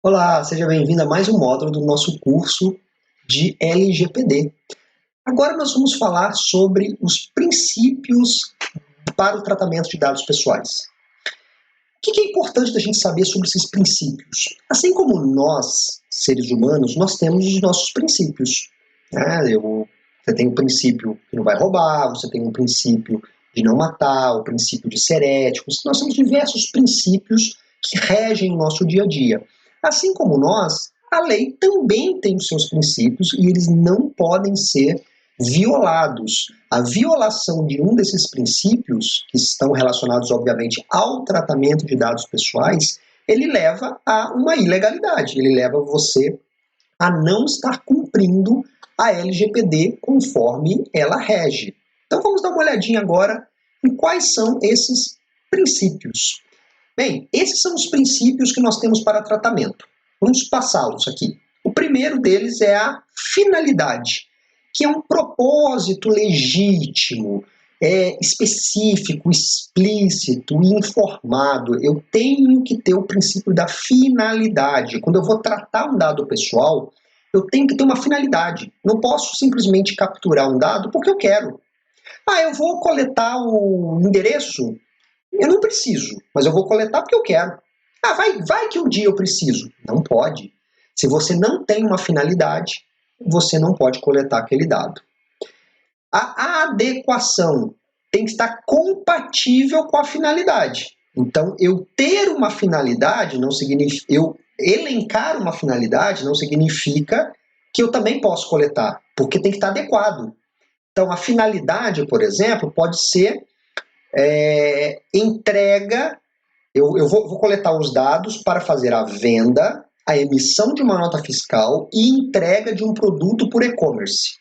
Olá, seja bem-vindo a mais um módulo do nosso curso de LGPD. Agora nós vamos falar sobre os princípios para o tratamento de dados pessoais. O que é importante da gente saber sobre esses princípios? Assim como nós, seres humanos, nós temos os nossos princípios. Você tem um princípio que não vai roubar, você tem um princípio de não matar, o princípio de ser ético. Nós temos diversos princípios que regem o nosso dia a dia. Assim como nós, a lei também tem os seus princípios e eles não podem ser violados. A violação de um desses princípios, que estão relacionados, obviamente, ao tratamento de dados pessoais, ele leva a uma ilegalidade, ele leva você a não estar cumprindo a LGPD conforme ela rege. Então vamos dar uma olhadinha agora em quais são esses princípios. Bem, esses são os princípios que nós temos para tratamento. Vamos passá-los aqui. O primeiro deles é a finalidade, que é um propósito legítimo, específico, explícito e informado. Eu tenho que ter o princípio da finalidade. Quando eu vou tratar um dado pessoal, eu tenho que ter uma finalidade. Não posso simplesmente capturar um dado porque eu quero. Eu vou coletar o endereço? Eu não preciso, mas eu vou coletar porque eu quero. Vai que um dia eu preciso. Não pode. Se você não tem uma finalidade, você não pode coletar aquele dado. A adequação tem que estar compatível com a finalidade. Então, eu ter uma finalidade não significa... Eu elencar uma finalidade não significa que eu também posso coletar, porque tem que estar adequado. Então, a finalidade, por exemplo, pode ser entrega. Eu vou coletar os dados para fazer a venda, a emissão de uma nota fiscal e entrega de um produto por e-commerce.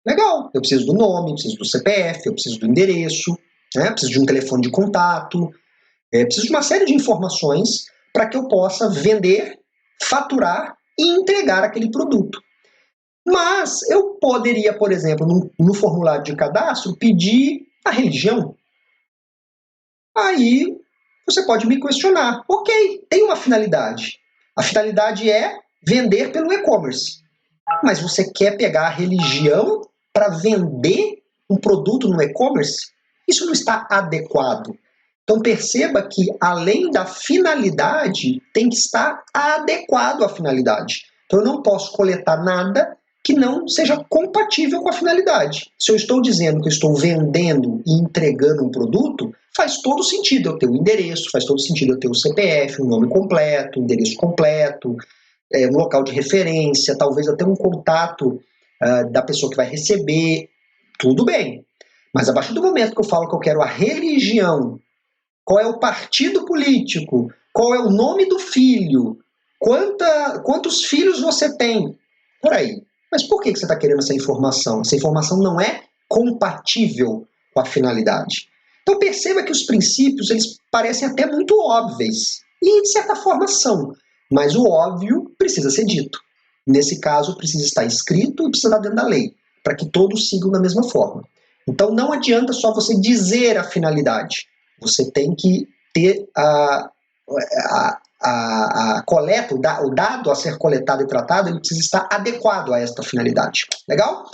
Legal, eu preciso do nome, preciso do CPF, eu preciso do endereço, preciso de um telefone de contato, preciso de uma série de informações para que eu possa vender, faturar e entregar aquele produto. Mas eu poderia, por exemplo, no formulário de cadastro, pedir a religião. Aí você pode me questionar. Ok, tem uma finalidade. A finalidade é vender pelo e-commerce. Mas você quer pegar a religião para vender um produto no e-commerce? Isso não está adequado. Então perceba que, além da finalidade, tem que estar adequado à finalidade. Então eu não posso coletar nada que não seja compatível com a finalidade. Se eu estou dizendo que eu estou vendendo e entregando um produto, faz todo sentido eu ter o endereço, faz todo sentido eu ter o CPF, um nome completo, um endereço completo, um local de referência, talvez até um contato da pessoa que vai receber, tudo bem. Mas a partir do momento que eu falo que eu quero a religião, qual é o partido político, qual é o nome do filho, quantos filhos você tem, por aí. Mas por que você está querendo essa informação? Essa informação não é compatível com a finalidade. Então perceba que os princípios eles parecem até muito óbvios, e de certa forma são, mas o óbvio precisa ser dito. Nesse caso, precisa estar escrito e precisa estar dentro da lei, para que todos sigam da mesma forma. Então não adianta só você dizer a finalidade. Você tem que ter a coleta, o dado a ser coletado e tratado, ele precisa estar adequado a esta finalidade. Legal?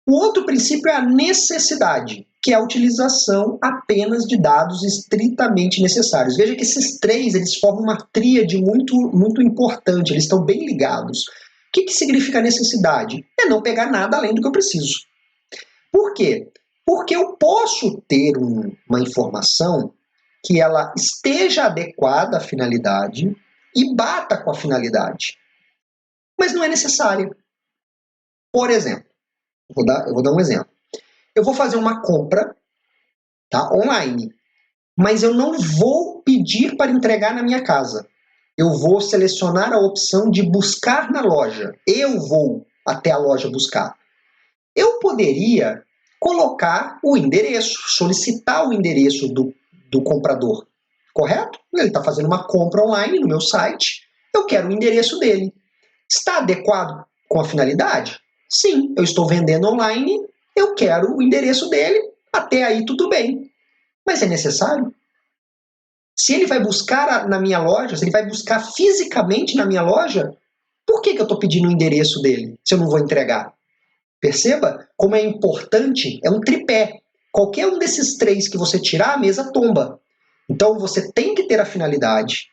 O outro princípio é a necessidade, que é a utilização apenas de dados estritamente necessários. Veja que esses três eles formam uma tríade muito, muito importante, eles estão bem ligados. O que significa necessidade? É não pegar nada além do que eu preciso. Por quê? Porque eu posso ter uma informação que ela esteja adequada à finalidade e bata com a finalidade, mas não é necessária. Por exemplo, eu vou dar um exemplo. Eu vou fazer uma compra, tá, online, mas eu não vou pedir para entregar na minha casa. Eu vou selecionar a opção de buscar na loja. Eu vou até a loja buscar. Eu poderia colocar o endereço, solicitar o endereço do comprador, correto? Ele está fazendo uma compra online no meu site, eu quero o endereço dele. Está adequado com a finalidade? Sim, eu estou vendendo online, eu quero o endereço dele, até aí tudo bem. Mas é necessário? Se ele vai buscar na minha loja, se ele vai buscar fisicamente na minha loja, por que eu estou pedindo o endereço dele se eu não vou entregar? Perceba como é importante, é um tripé. Qualquer um desses três que você tirar, a mesa tomba. Então você tem que ter a finalidade,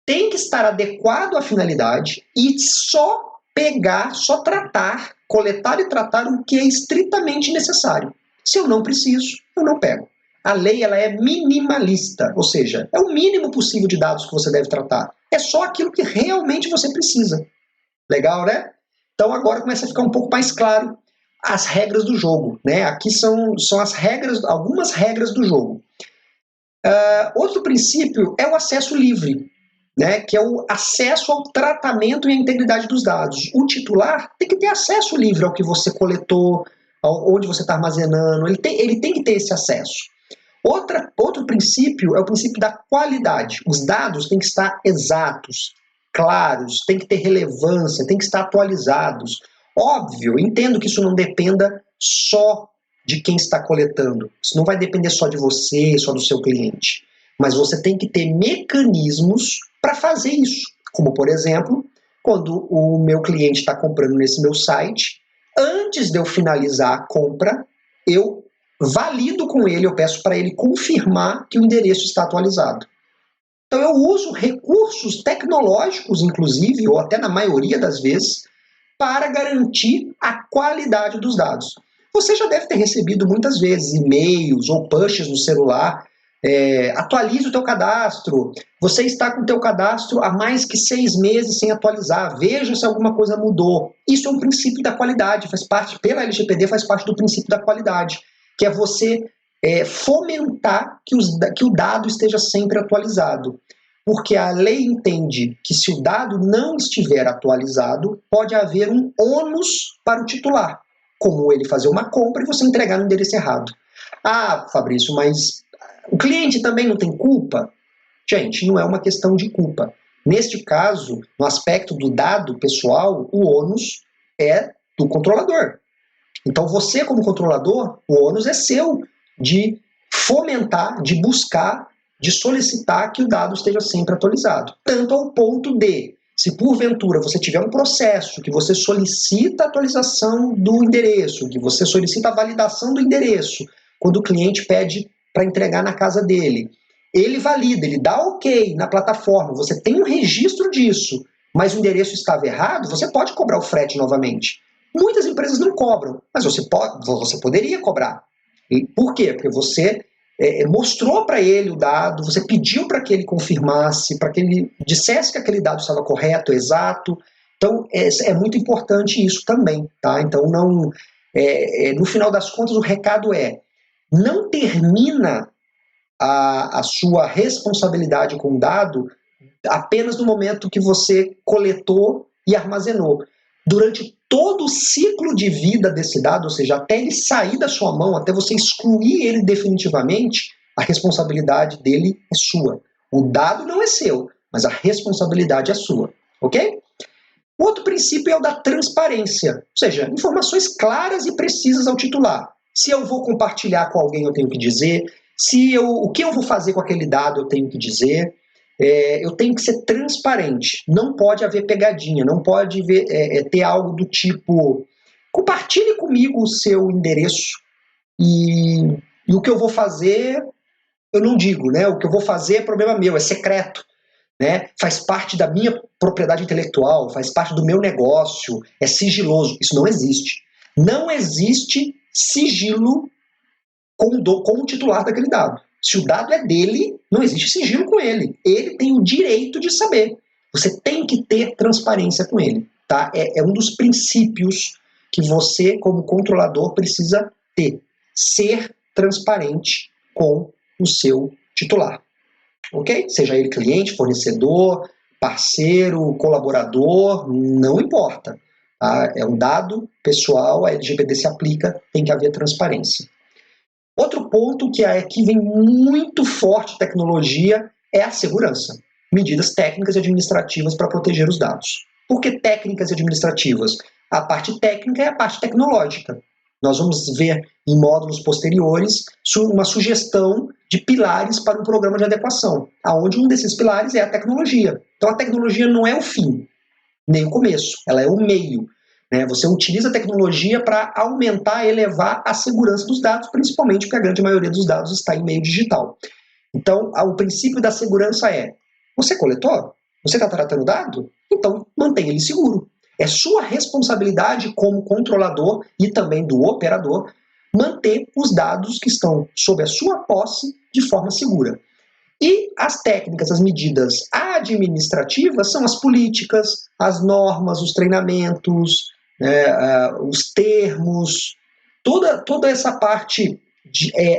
tem que estar adequado à finalidade e só pegar, só tratar, coletar e tratar o que é estritamente necessário. Se eu não preciso, eu não pego. A lei ela é minimalista, ou seja, é o mínimo possível de dados que você deve tratar. É só aquilo que realmente você precisa. Legal, né? Então agora começa a ficar um pouco mais claro as regras do jogo, né? Aqui são as regras, algumas regras do jogo. Outro princípio é o acesso livre, né? Que é o acesso ao tratamento e à integridade dos dados. O titular tem que ter acesso livre ao que você coletou, onde você está armazenando, ele tem que ter esse acesso. Outro princípio é o princípio da qualidade. Os dados têm que estar exatos, claros, têm que ter relevância, têm que estar atualizados. Óbvio, entendo que isso não dependa só de quem está coletando. Isso não vai depender só de você, só do seu cliente. Mas você tem que ter mecanismos para fazer isso. Como, por exemplo, quando o meu cliente está comprando nesse meu site, antes de eu finalizar a compra, eu valido com ele, eu peço para ele confirmar que o endereço está atualizado. Então eu uso recursos tecnológicos, inclusive, ou até na maioria das vezes, para garantir a qualidade dos dados. Você já deve ter recebido muitas vezes e-mails ou pushes no celular, atualize o teu cadastro, você está com o teu cadastro há mais que 6 meses sem atualizar, veja se alguma coisa mudou. Isso é um princípio da qualidade, faz parte, pela LGPD, faz parte do princípio da qualidade, que é você fomentar que o dado esteja sempre atualizado. Porque a lei entende que se o dado não estiver atualizado, pode haver um ônus para o titular, como ele fazer uma compra e você entregar no endereço errado. Ah, Fabrício, mas o cliente também não tem culpa? Gente, não é uma questão de culpa. Neste caso, no aspecto do dado pessoal, o ônus é do controlador. Então você, como controlador, o ônus é seu de fomentar, de buscar, de solicitar que o dado esteja sempre atualizado. Tanto ao ponto de, se porventura você tiver um processo que você solicita a atualização do endereço, que você solicita a validação do endereço, quando o cliente pede para entregar na casa dele, ele valida, ele dá ok na plataforma, você tem um registro disso, mas o endereço estava errado, você pode cobrar o frete novamente. Muitas empresas não cobram, mas você poderia cobrar. E por quê? Porque você mostrou para ele o dado, você pediu para que ele confirmasse, para que ele dissesse que aquele dado estava correto, exato. Então, é muito importante isso também. Tá? Então, no final das contas, o recado é: não termina a sua responsabilidade com o dado apenas no momento que você coletou e armazenou. Durante todo o ciclo de vida desse dado, ou seja, até ele sair da sua mão, até você excluir ele definitivamente, a responsabilidade dele é sua. O dado não é seu, mas a responsabilidade é sua, ok? O outro princípio é o da transparência, ou seja, informações claras e precisas ao titular. Se eu vou compartilhar com alguém, eu tenho que dizer. O que eu vou fazer com aquele dado, eu tenho que dizer. Eu tenho que ser transparente. Não pode haver pegadinha, não pode ter algo do tipo: compartilhe comigo o seu endereço e o que eu vou fazer, eu não digo, né? O que eu vou fazer é problema meu, é secreto. Né? Faz parte da minha propriedade intelectual, faz parte do meu negócio, é sigiloso. Isso não existe. Não existe sigilo com o titular daquele dado. Se o dado é dele, não existe sigilo com ele. Ele tem o direito de saber. Você tem que ter transparência com ele. Tá? É um dos princípios que você, como controlador, precisa ter. Ser transparente com o seu titular. Ok? Seja ele cliente, fornecedor, parceiro, colaborador, não importa. Tá? É um dado pessoal, a LGPD se aplica, tem que haver transparência. Outro ponto que aqui vem muito forte tecnologia é a segurança. Medidas técnicas e administrativas para proteger os dados. Por que técnicas e administrativas? A parte técnica é a parte tecnológica. Nós vamos ver em módulos posteriores uma sugestão de pilares para um programa de adequação, onde um desses pilares é a tecnologia. Então a tecnologia não é o fim, nem o começo, ela é o meio. Você utiliza a tecnologia para aumentar, elevar a segurança dos dados, principalmente porque a grande maioria dos dados está em meio digital. Então, o princípio da segurança é: você coletou? Você está tratando dado? Então, mantenha ele seguro. É sua responsabilidade como controlador e também do operador manter os dados que estão sob a sua posse de forma segura. E as técnicas, as medidas administrativas são as políticas, as normas, os treinamentos, os termos, toda essa parte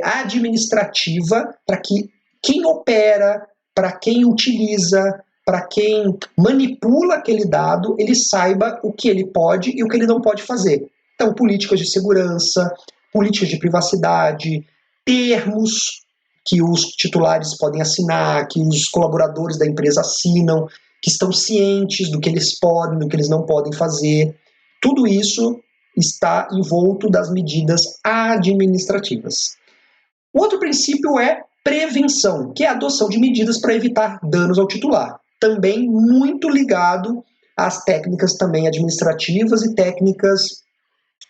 administrativa para que quem opera, para quem utiliza, para quem manipula aquele dado, ele saiba o que ele pode e o que ele não pode fazer. Então, políticas de segurança, políticas de privacidade, termos que os titulares podem assinar, que os colaboradores da empresa assinam, que estão cientes do que eles podem, do que eles não podem fazer. Tudo isso está envolto das medidas administrativas. O outro princípio é prevenção, que é a adoção de medidas para evitar danos ao titular. Também muito ligado às técnicas também administrativas e técnicas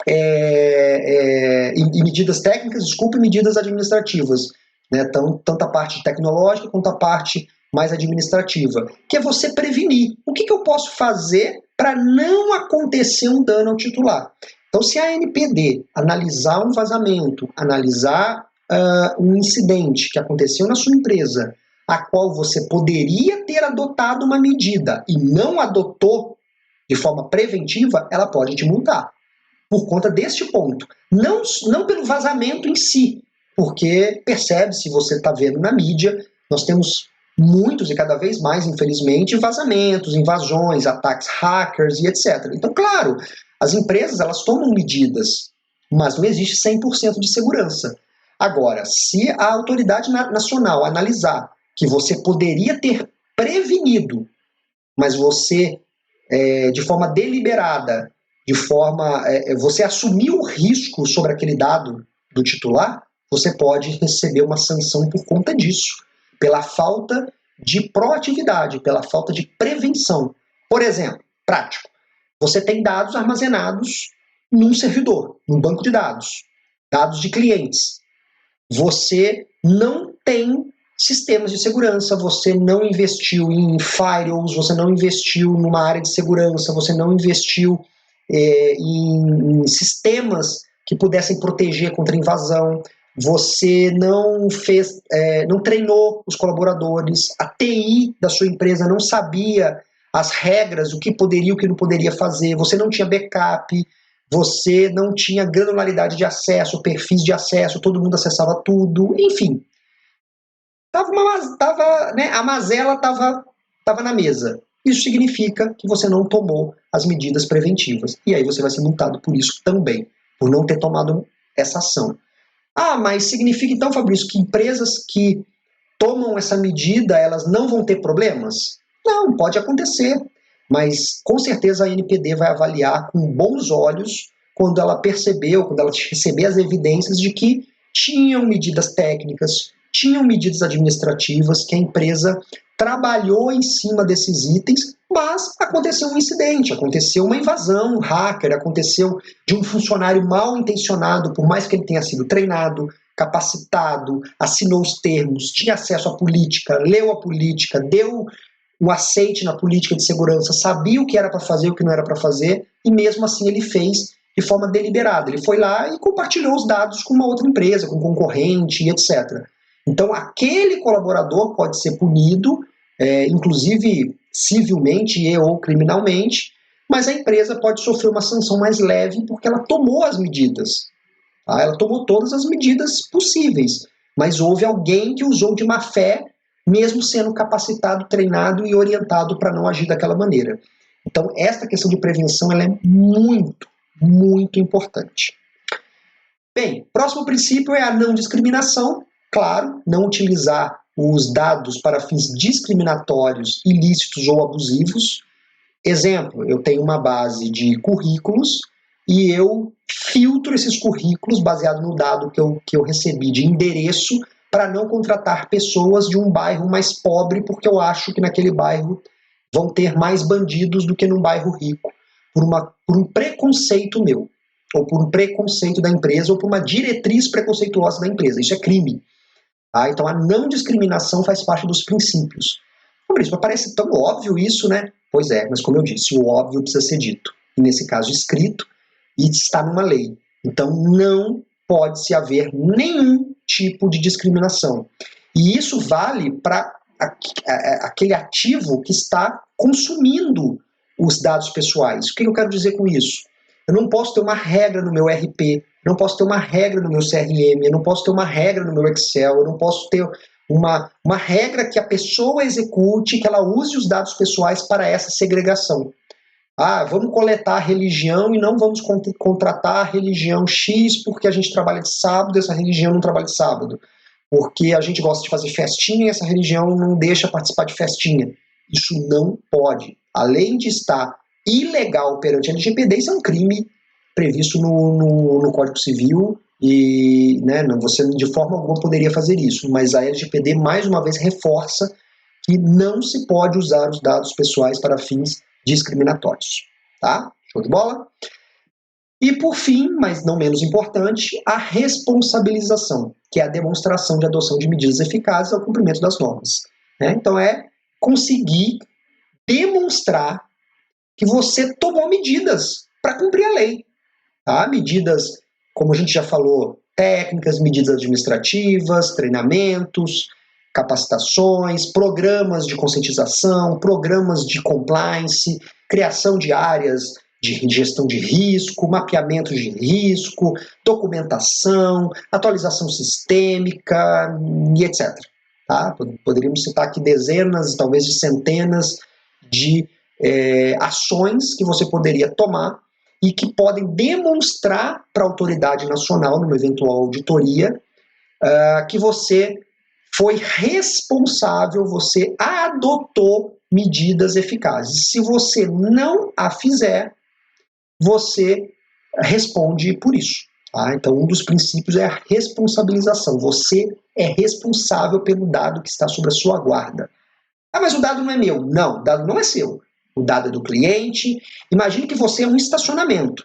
e medidas técnicas, e medidas administrativas. Tanto a parte tecnológica quanto a parte mais administrativa, que é você prevenir. O que eu posso fazer para não acontecer um dano ao titular? Então, se a ANPD analisar um vazamento, analisar um incidente que aconteceu na sua empresa, a qual você poderia ter adotado uma medida e não adotou de forma preventiva, ela pode te multar por conta deste ponto. Não pelo vazamento em si, porque percebe-se, você está vendo na mídia, nós temos muitos e cada vez mais, infelizmente, vazamentos, invasões, ataques hackers e etc. Então, claro, as empresas elas tomam medidas, mas não existe 100% de segurança. Agora, se a autoridade nacional analisar que você poderia ter prevenido, mas você, de forma deliberada, você assumiu o risco sobre aquele dado do titular, você pode receber uma sanção por conta disso, pela falta de proatividade, pela falta de prevenção. Por exemplo, prático, você tem dados armazenados num servidor, num banco de dados de clientes. Você não tem sistemas de segurança, você não investiu em firewalls, você não investiu numa área de segurança, você não investiu em sistemas que pudessem proteger contra invasão, você não treinou os colaboradores, a TI da sua empresa não sabia as regras, o que poderia e o que não poderia fazer, você não tinha backup, você não tinha granularidade de acesso, perfis de acesso, todo mundo acessava tudo, enfim. A mazela estava na mesa. Isso significa que você não tomou as medidas preventivas. E aí você vai ser multado por isso também, por não ter tomado essa ação. Mas significa então, Fabrício, que empresas que tomam essa medida, elas não vão ter problemas? Não, pode acontecer. Mas com certeza a ANPD vai avaliar com bons olhos quando ela receber as evidências de que tinham medidas técnicas, tinham medidas administrativas, que a empresa trabalhou em cima desses itens, mas aconteceu um incidente, aconteceu uma invasão, um hacker, aconteceu de um funcionário mal intencionado, por mais que ele tenha sido treinado, capacitado, assinou os termos, tinha acesso à política, leu a política, deu um aceite na política de segurança, sabia o que era para fazer e o que não era para fazer, e mesmo assim ele fez de forma deliberada. Ele foi lá e compartilhou os dados com uma outra empresa, com um concorrente e etc. Então, aquele colaborador pode ser punido, inclusive civilmente e ou criminalmente, mas a empresa pode sofrer uma sanção mais leve porque ela tomou as medidas. Tá? Ela tomou todas as medidas possíveis, mas houve alguém que usou de má fé, mesmo sendo capacitado, treinado e orientado para não agir daquela maneira. Então, esta questão de prevenção ela é muito, muito importante. Bem, próximo princípio é a não discriminação. Claro, não utilizar os dados para fins discriminatórios, ilícitos ou abusivos. Exemplo, eu tenho uma base de currículos e eu filtro esses currículos baseado no dado que eu recebi de endereço para não contratar pessoas de um bairro mais pobre, porque eu acho que naquele bairro vão ter mais bandidos do que num bairro rico, por um preconceito meu, ou por um preconceito da empresa, ou por uma diretriz preconceituosa da empresa. Isso é crime. Tá? Então a não discriminação faz parte dos princípios. Mas parece tão óbvio isso, né? Pois é, mas como eu disse, o óbvio precisa ser dito. E nesse caso escrito, e está numa lei. Então não pode-se haver nenhum tipo de discriminação. E isso vale para aquele ativo que está consumindo os dados pessoais. O que eu quero dizer com isso? Eu não posso ter uma regra no meu RP, não posso ter uma regra no meu CRM, eu não posso ter uma regra no meu Excel, eu não posso ter uma regra que a pessoa execute, que ela use os dados pessoais para essa segregação. Ah, vamos coletar a religião e não vamos contratar a religião X porque a gente trabalha de sábado e essa religião não trabalha de sábado. Porque a gente gosta de fazer festinha e essa religião não deixa participar de festinha. Isso não pode. Além de estar ilegal perante a LGPD, isso é um crime previsto no Código Civil e você de forma alguma poderia fazer isso. Mas a LGPD, mais uma vez, reforça que não se pode usar os dados pessoais para fins discriminatórios. Tá? Show de bola? E por fim, mas não menos importante, a responsabilização, que é a demonstração de adoção de medidas eficazes ao cumprimento das normas. Né? Então é conseguir demonstrar que você tomou medidas para cumprir a lei. Tá? Medidas, como a gente já falou, técnicas, medidas administrativas, treinamentos, capacitações, programas de conscientização, programas de compliance, criação de áreas de gestão de risco, mapeamento de risco, documentação, atualização sistêmica e etc. Tá? Poderíamos citar aqui dezenas, talvez de centenas de ações que você poderia tomar e que podem demonstrar para a autoridade nacional, numa eventual auditoria, que você foi responsável, você adotou medidas eficazes. Se você não a fizer, você responde por isso. Tá? Então, um dos princípios é a responsabilização. Você é responsável pelo dado que está sob a sua guarda. Ah, mas o dado não é meu. Não, o dado não é seu. O dado é do cliente. Imagine que você é um estacionamento.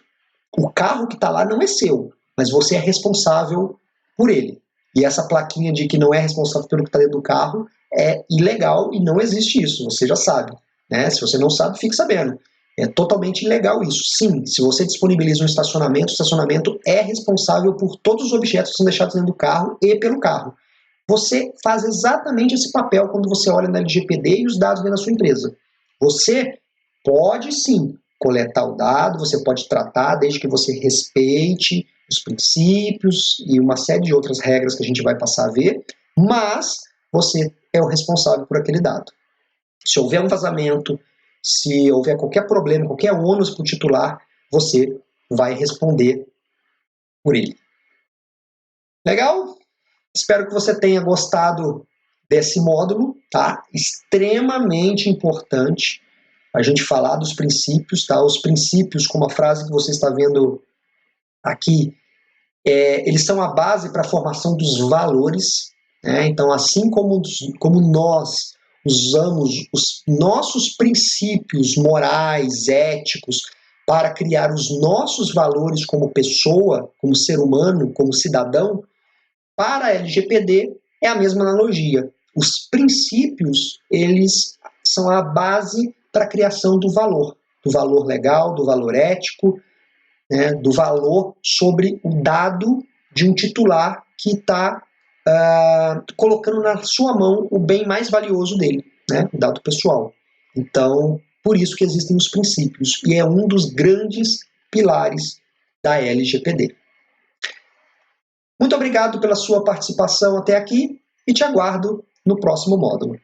O carro que está lá não é seu, mas você é responsável por ele. E essa plaquinha de que não é responsável pelo que está dentro do carro é ilegal e não existe isso, você já sabe. Né? Se você não sabe, fique sabendo. É totalmente ilegal isso. Sim, se você disponibiliza um estacionamento, o estacionamento é responsável por todos os objetos que são deixados dentro do carro e pelo carro. Você faz exatamente esse papel quando você olha na LGPD e os dados dentro da sua empresa. Você pode sim coletar o dado, você pode tratar desde que você respeite os princípios e uma série de outras regras que a gente vai passar a ver, mas você é o responsável por aquele dado. Se houver um vazamento, se houver qualquer problema, qualquer ônus para o titular, você vai responder por ele. Legal? Espero que você tenha gostado desse módulo, tá? Extremamente importante a gente falar dos princípios, tá? Os princípios, como a frase que você está vendo aqui, eles são a base para a formação dos valores, né? Então, assim como nós usamos os nossos princípios morais, éticos, para criar os nossos valores como pessoa, como ser humano, como cidadão, para a LGPD é a mesma analogia. Os princípios, eles são a base para a criação do valor legal, do valor ético, né, do valor sobre o dado de um titular que está colocando na sua mão o bem mais valioso dele, né, o dado pessoal. Então, por isso que existem os princípios, e é um dos grandes pilares da LGPD. Muito obrigado pela sua participação até aqui e te aguardo no próximo módulo.